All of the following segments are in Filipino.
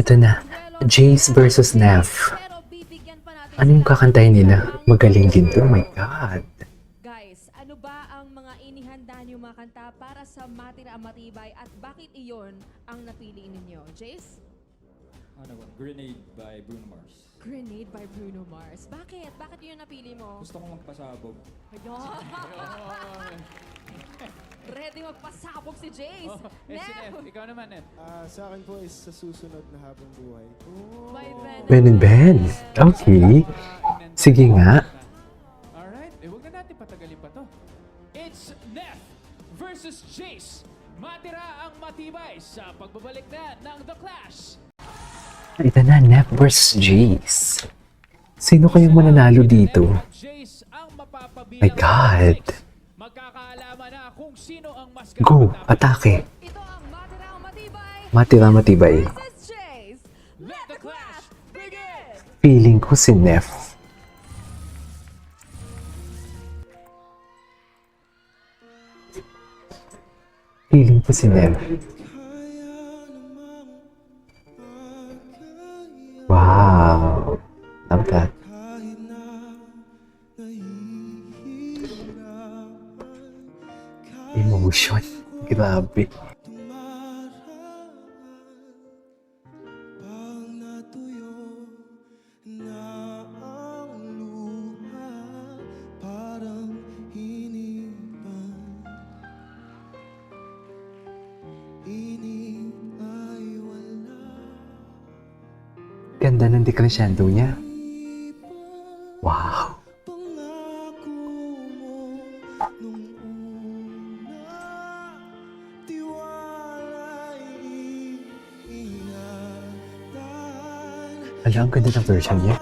Ito na. Jayce versus Neff. Ano yung kakantahin nila? Magaling din to. Oh my God. Guys, ano ba ang mga inihanda niyo mga kanta para sa Matira ang Matibay at bakit iyon ang napili ninyo? Jayce? Ano ba? Grenade by Bruno Mars. Grenade by Bruno Mars. Bakit? Bakit yun napili mo? Gusto kong magpasabog. Ayun! Ready magpasabog si Jayce. Si Neff, ikaw naman, Neff. Sa akin po is sa susunod na habang buhay. By Ben and Ben. Okay. Sige nga. Alright, huwag na natin patagalin pa to. It's Neff versus Jayce. Matira ang matibay sa pagbabalik na ng The Clash. Ito na, Neff versus Jayce. Sino kayong mananalo dito? Jayce ang mapapabilang. My God. Magkakaalaman na kung sino ang mas Go, atake. Ito ang Matira ang Matibay Matira matibay. versus Jayce. Let the clash begin! Feeling ko si Neff. Feeling ko si Neff. Wow. Love that. Emotion. Grabe. Ganda ng decrescendo niya. Wow. Alam, ang ganda ng version niya.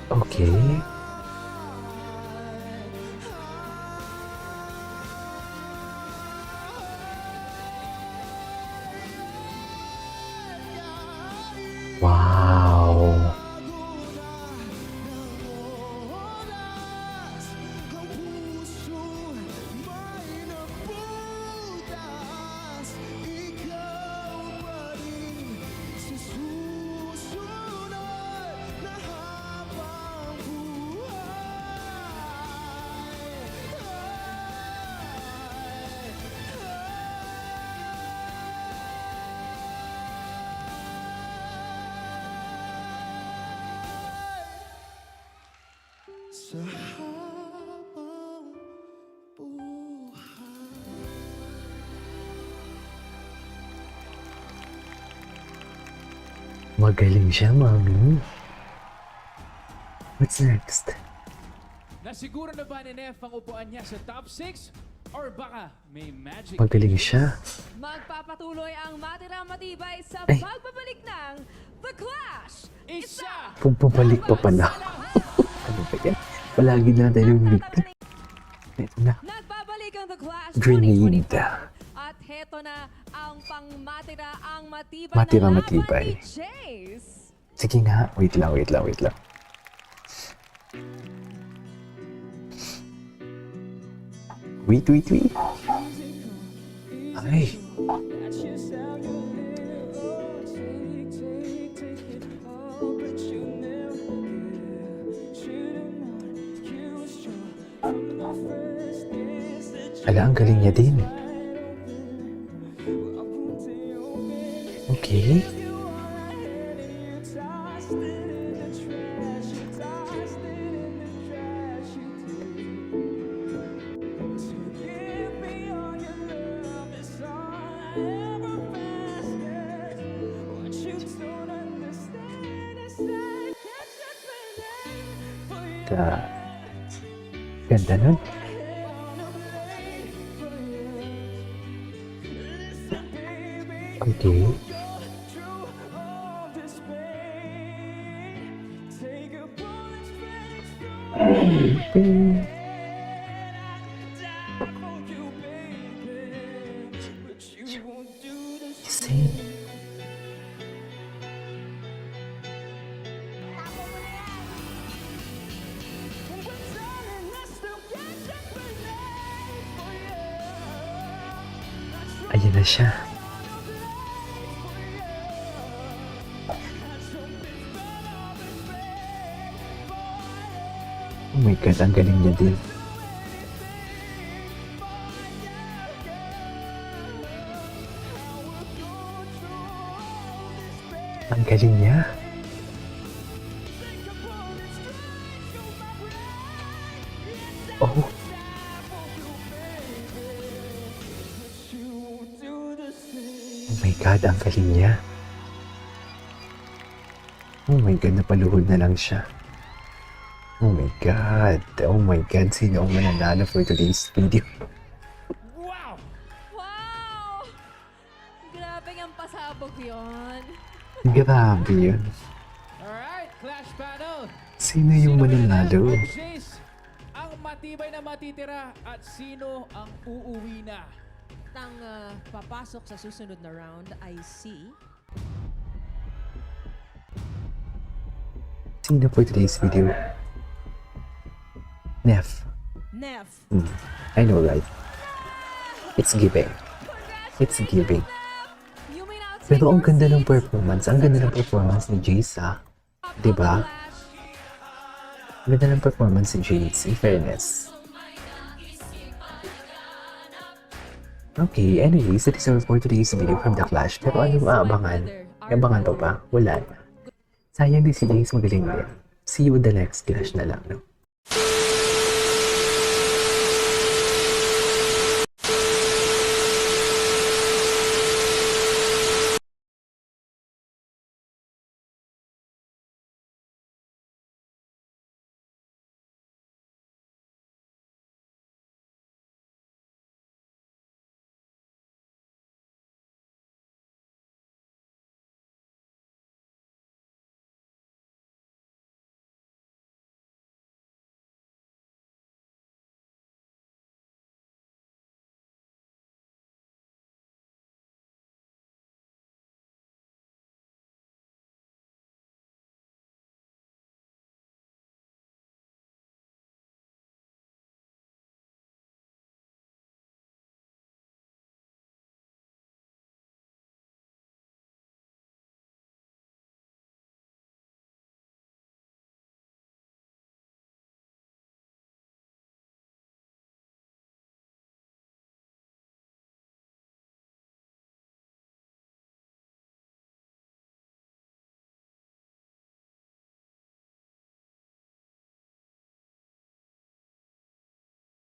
Okay. Wow. Sa habang buhay. Magaling siya, mami. What's next? Nasiguro na ba ni Neff ang upuan niya sa top 6? Or baka may magic? Magaling siya. Magpapatuloy ang Matira ang Matibay sa Ay. pagbabalik ng The Clash. Isa! Pagpapalik pa pala. Ano ba yan? Palagi na tayo yung victim. Ito na. Nagbabalik ang The Clash Grenade. 2025. At heto na ang pang-Matira ang Matibay Matira na laban matibay. ni Jayce. Sige nga. Wait lang. Wait. Ay. Ala, ang galing niya din. Okay. Ganda nun. Okay. Sing. Ayan na siya. Oh my God, ang galing niya din. Ang galing niya. Oh. Oh my God, ang galing niya. Oh my God, napaluhod na lang siya. Oh my God. Oh my God, sino ang mananalo for today's video? Wow! Wow! Grabe ang pasabog yon. Grabe yun. Alright, Clash Battle. Sino yung mananalo? At Jayce, ang matibay na matitira at sino ang uuwi na? Tang papasok sa susunod na round ay si Sino for today's video? Nef. Nef. I know, right? It's giving. It's giving. You may now take Pero ang your ganda ng seats. performance. Ang ganda ng performance ni Jayce, ah. Diba? Ang ganda ng performance ni Jayce, in fairness. Okay, anyways, that is all for today's video from The Clash. Pero ano maabangan? Abangan pa ba? Wala na. Sayang din si Jayce, magaling din. See you with the next Clash na lang, no?